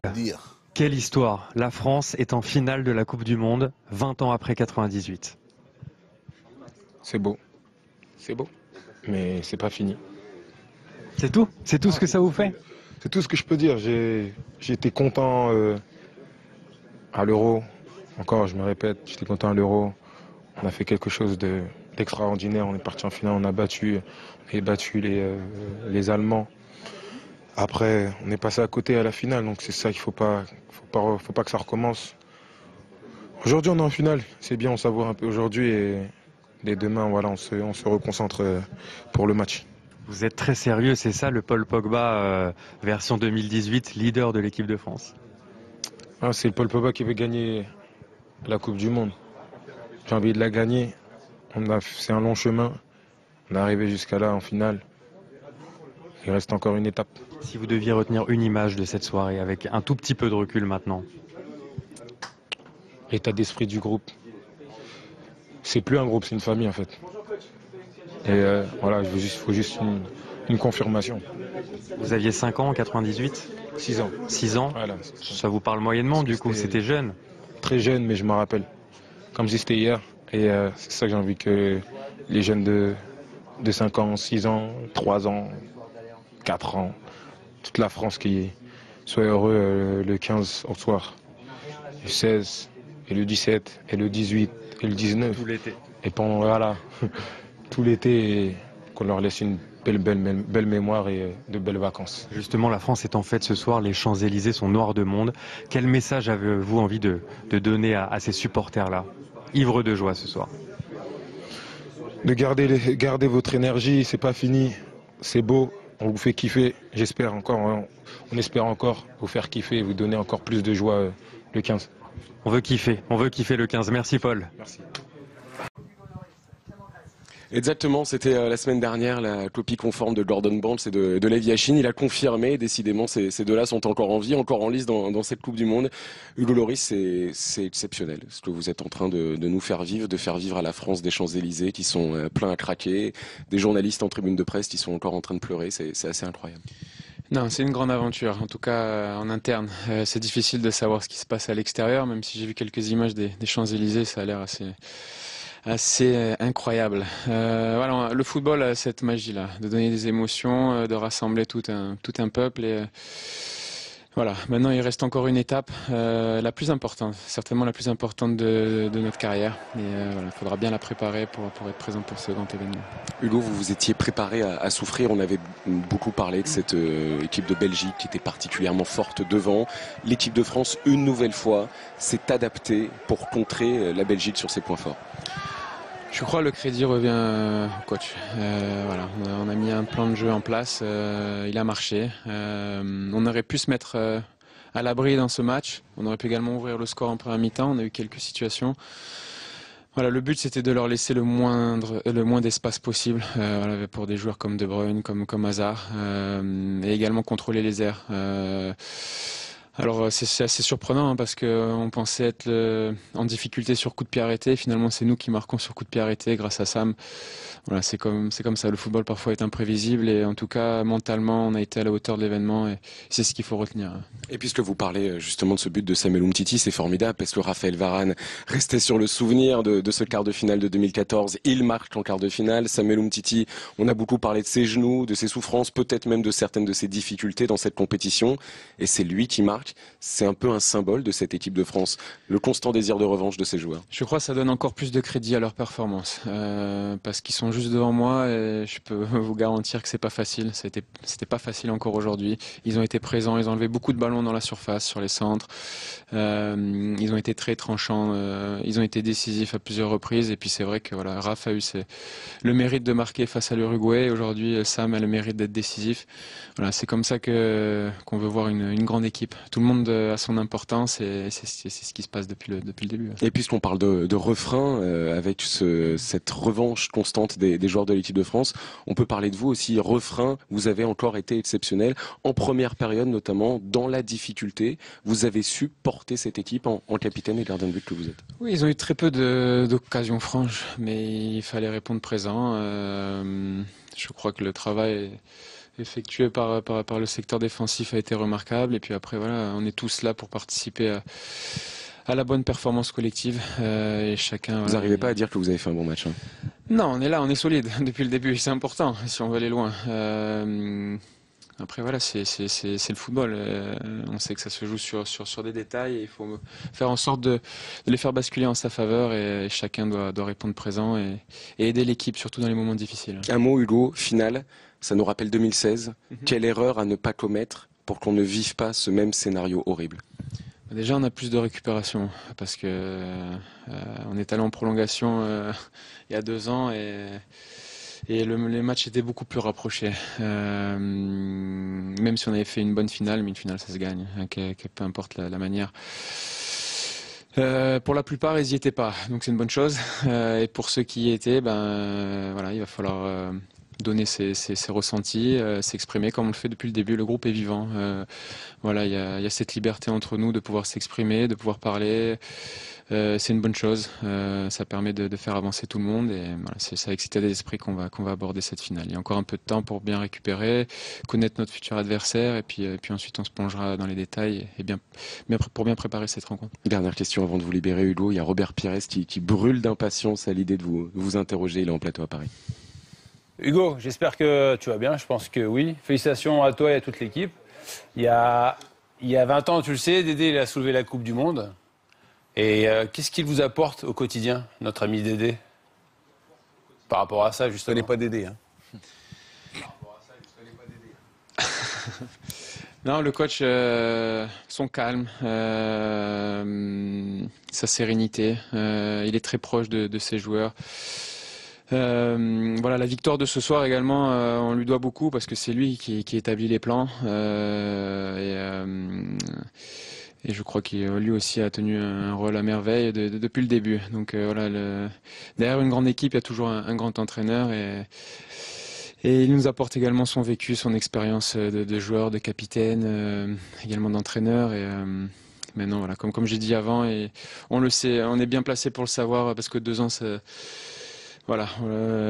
Dire. Quelle histoire! La France est en finale de la Coupe du Monde, 20 ans après 98. C'est beau, mais c'est pas fini. C'est tout? C'est tout ce que ça vous fait? C'est tout ce que je peux dire. J'ai été content à l'Euro. Encore, je me répète, j'étais content à l'Euro. On a fait quelque chose d'extraordinaire. On est parti en finale, on a battu les Allemands. Après, on est passé à côté à la finale, donc c'est ça qu'il faut pas que ça recommence. Aujourd'hui, on est en finale. C'est bien, on savoure un peu aujourd'hui et demain, voilà, on se reconcentre pour le match. Vous êtes très sérieux, c'est ça le Paul Pogba version 2018, leader de l'équipe de France? Ah, c'est le Paul Pogba qui veut gagner la Coupe du Monde. J'ai envie de la gagner. C'est un long chemin. On est arrivé jusqu'à là en finale. Il reste encore une étape. Si vous deviez retenir une image de cette soirée avec un tout petit peu de recul maintenant. L'état d'esprit du groupe. C'est plus un groupe, c'est une famille en fait. Et voilà, il faut juste une confirmation. Vous aviez 5 ans en 98? 6 ans. 6 ans? Voilà. Ça vous parle moyennement du coup, c'était jeune? Très jeune, mais je me rappelle. Comme si c'était hier. Et c'est ça que j'ai envie que les jeunes de 5 ans, 6 ans, 3 ans, 4 ans, toute la France qui soit heureux le 15 au soir. Le 16, et le 17, et le 18, et le 19. Tout l'été. Et pendant, voilà, tout l'été, qu'on leur laisse une belle mémoire et de belles vacances. Justement, la France est en fête ce soir, les Champs-Élysées sont noirs de monde. Quel message avez-vous envie de donner à ces supporters-là, ivres de joie ce soir? De garder votre énergie, c'est pas fini, c'est beau, on vous fait kiffer, j'espère encore, on espère encore vous faire kiffer et vous donner encore plus de joie le 15. On veut kiffer le 15. Merci Paul. Merci. Exactement, c'était la semaine dernière la copie conforme de Gordon Banks et de Lev Yashin. Il a confirmé, décidément, ces deux-là sont encore en vie, encore en lice dans cette Coupe du Monde. Hugo Lloris, c'est exceptionnel ce que vous êtes en train de nous faire vivre, de faire vivre à la France des Champs-Élysées qui sont pleins à craquer, des journalistes en tribune de presse qui sont encore en train de pleurer, c'est assez incroyable. Non, c'est une grande aventure, en tout cas en interne. C'est difficile de savoir ce qui se passe à l'extérieur, même si j'ai vu quelques images des Champs-Élysées, ça a l'air assez incroyable. Voilà, le football a cette magie-là, de donner des émotions, de rassembler tout un peuple. Et voilà, maintenant il reste encore une étape, la plus importante, certainement la plus importante de notre carrière. Et voilà, il faudra bien la préparer pour être présent pour ce grand événement. Hugo, vous vous étiez préparé à souffrir. On avait beaucoup parlé de cette équipe de Belgique qui était particulièrement forte devant. L'équipe de France, une nouvelle fois, s'est adaptée pour contrer la Belgique sur ses points forts. Je crois que le crédit revient au coach. Voilà, on a mis un plan de jeu en place, il a marché. On aurait pu se mettre à l'abri dans ce match. On aurait pu également ouvrir le score en première mi-temps. On a eu quelques situations. Voilà, le but c'était de leur laisser le moins d'espace possible voilà, pour des joueurs comme De Bruyne, comme Hazard, et également contrôler les airs. Alors c'est assez surprenant hein, parce qu'on pensait être en difficulté sur coup de pied arrêté. Finalement, c'est nous qui marquons sur coup de pied arrêté grâce à Sam. Voilà, c'est comme ça. Le football parfois est imprévisible et en tout cas mentalement, on a été à la hauteur de l'événement et c'est ce qu'il faut retenir. Et puisque vous parlez justement de ce but de Samuel Umtiti, c'est formidable parce que Raphaël Varane restait sur le souvenir de ce quart de finale de 2014. Il marque en quart de finale. Samuel Umtiti, on a beaucoup parlé de ses genoux, de ses souffrances, peut-être même de certaines de ses difficultés dans cette compétition. Et c'est lui qui marque. C'est un peu un symbole de cette équipe de France, le constant désir de revanche de ces joueurs. Je crois que ça donne encore plus de crédit à leur performance parce qu'ils sont juste devant moi et je peux vous garantir que c'est pas facile. C'était pas facile encore aujourd'hui. Ils ont été présents, ils ont enlevé beaucoup de ballons dans la surface, sur les centres. Ils ont été très tranchants, ils ont été décisifs à plusieurs reprises et puis c'est vrai que voilà, Raph a eu le mérite de marquer face à l'Uruguay et aujourd'hui Sam a le mérite d'être décisif. Voilà, c'est comme ça qu'on veut voir une grande équipe. Tout le monde a son importance et c'est ce qui se passe depuis le début. Et puisqu'on parle de refrain, avec cette revanche constante des joueurs de l'équipe de France, on peut parler de vous aussi. Refrain, vous avez encore été exceptionnel en première période, notamment dans la difficulté. Vous avez su porter cette équipe en capitaine et gardien de but que vous êtes. Oui, ils ont eu très peu d'occasions franches, mais il fallait répondre présent. Je crois que le travail effectué par le secteur défensif a été remarquable. Et puis après, voilà, on est tous là pour participer à la bonne performance collective. Et chacun. Vous n'arrivez pas à dire que vous avez fait un bon match, hein. Non, on est là, on est solide depuis le début. C'est important si on veut aller loin. Après voilà, c'est le football. On sait que ça se joue sur des détails et il faut faire en sorte de les faire basculer en sa faveur et chacun doit répondre présent et aider l'équipe, surtout dans les moments difficiles. Un mot, Hugo, final, ça nous rappelle 2016. Quelle erreur à ne pas commettre pour qu'on ne vive pas ce même scénario horrible? Déjà, on a plus de récupération parce que on est allé en prolongation il y a 2 ans et les matchs étaient beaucoup plus rapprochés. Même si on avait fait une bonne finale, mais une finale ça se gagne, hein, peu importe la manière. Pour la plupart, ils n'y étaient pas, donc c'est une bonne chose. Et pour ceux qui y étaient, voilà, il va falloir donner ses ressentis, s'exprimer comme on le fait depuis le début. Le groupe est vivant. Voilà, il y a cette liberté entre nous de pouvoir s'exprimer, de pouvoir parler. C'est une bonne chose. Ça permet de faire avancer tout le monde et voilà, c'est avec cet état d'esprit qu'on va aborder cette finale. Il y a encore un peu de temps pour bien récupérer, connaître notre futur adversaire et puis ensuite on se plongera dans les détails et pour bien préparer cette rencontre. Dernière question avant de vous libérer, Hugo. Il y a Robert Pires qui brûle d'impatience à l'idée de vous interroger. Il est en plateau à Paris. Hugo, j'espère que tu vas bien. Je pense que oui. Félicitations à toi et à toute l'équipe. Il y a 20 ans, tu le sais, Dédé il a soulevé la Coupe du Monde. Et qu'est-ce qu'il vous apporte au quotidien, notre ami Dédé? Par rapport à ça, justement. Je connais pas Dédé. Hein. Non, le coach, son calme, sa sérénité. Il est très proche de ses joueurs. Voilà, la victoire de ce soir également, on lui doit beaucoup parce que c'est lui qui établit les plans. Et je crois qu'il lui aussi a tenu un rôle à merveille depuis le début. Donc voilà, derrière une grande équipe, il y a toujours un grand entraîneur et il nous apporte également son vécu, son expérience de joueur, de capitaine, également d'entraîneur. Et maintenant, voilà, comme j'ai dit avant, et on le sait, on est bien placé pour le savoir parce que 2 ans, voilà,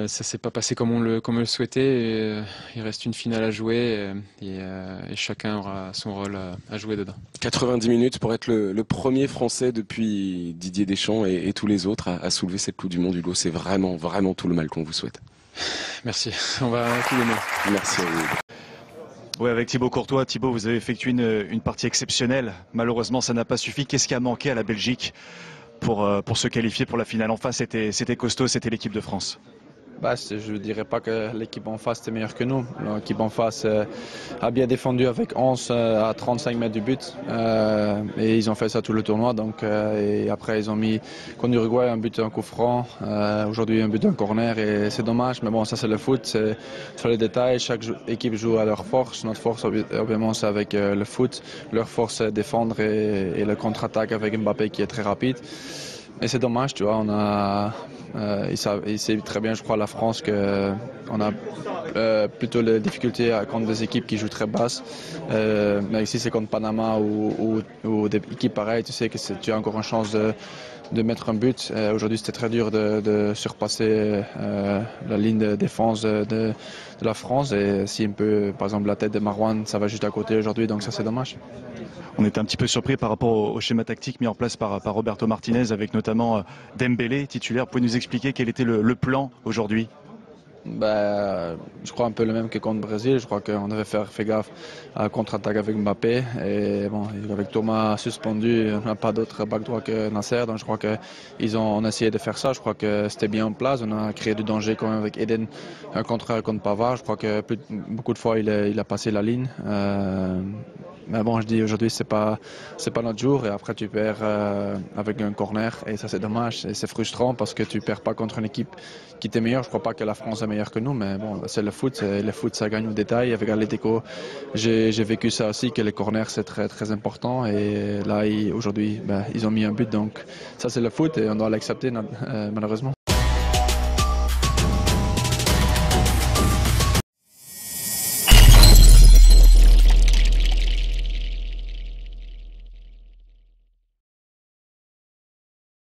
ça s'est pas passé comme on le souhaitait. Il reste une finale à jouer et chacun aura son rôle à jouer dedans. 90 minutes pour être le premier Français depuis Didier Deschamps et tous les autres à soulever cette Coupe du Monde, Hugo. C'est vraiment, vraiment tout le mal qu'on vous souhaite. Merci, on va tout donner. Merci à vous. Oui, avec Thibaut Courtois. Thibaut, vous avez effectué une partie exceptionnelle. Malheureusement, ça n'a pas suffi. Qu'est-ce qui a manqué à la Belgique pour se qualifier pour la finale? En face, c'était costaud, c'était l'équipe de France. Je ne dirais pas que l'équipe en face était meilleure que nous. L'équipe en face a bien défendu avec 11 à 35 mètres du but. Et ils ont fait ça tout le tournoi. Et après, ils ont mis contre l'Uruguay un but en coup franc. Aujourd'hui, un but en corner. Et c'est dommage. Mais bon, ça, c'est le foot. C'est sur les détails. Chaque équipe joue à leur force. Notre force, obviamente, c'est avec le foot. Leur force, c'est défendre et le contre-attaque avec Mbappé qui est très rapide. Et c'est dommage, tu vois, il sait très bien, je crois, la France qu'on a plutôt les difficultés contre des équipes qui jouent très basses. Mais ici, c'est contre Panama ou des équipes pareilles, tu sais que tu as encore une chance de mettre un but. Aujourd'hui, c'était très dur de surpasser la ligne de défense de la France. Et si un peu, par exemple, la tête de Marouane, ça va juste à côté aujourd'hui, donc ça, c'est dommage. On était un petit peu surpris par rapport au schéma tactique mis en place par Roberto Martinez, avec notamment Dembélé, titulaire. Vous pouvez nous expliquer quel était le plan aujourd'hui? Je crois un peu le même que contre le Brésil. Je crois qu'on devait fait gaffe à la contre-attaque avec Mbappé. Et bon, avec Thomas suspendu, on n'a pas d'autre back droit que Nasser. Donc je crois qu'ils ont essayé de faire ça. Je crois que c'était bien en place. On a créé du danger quand même avec Eden, un contre Pavard. Je crois que beaucoup de fois il a passé la ligne. Mais bon, je dis aujourd'hui c'est pas notre jour et après tu perds avec un corner et ça c'est dommage et c'est frustrant parce que tu perds pas contre une équipe qui était meilleure. Je crois pas que la France est meilleure que nous, mais bon c'est le foot ça gagne au détail. Avec Atlético, j'ai vécu ça aussi que les corners c'est très très important et là aujourd'hui ils ont mis un but donc ça c'est le foot et on doit l'accepter malheureusement.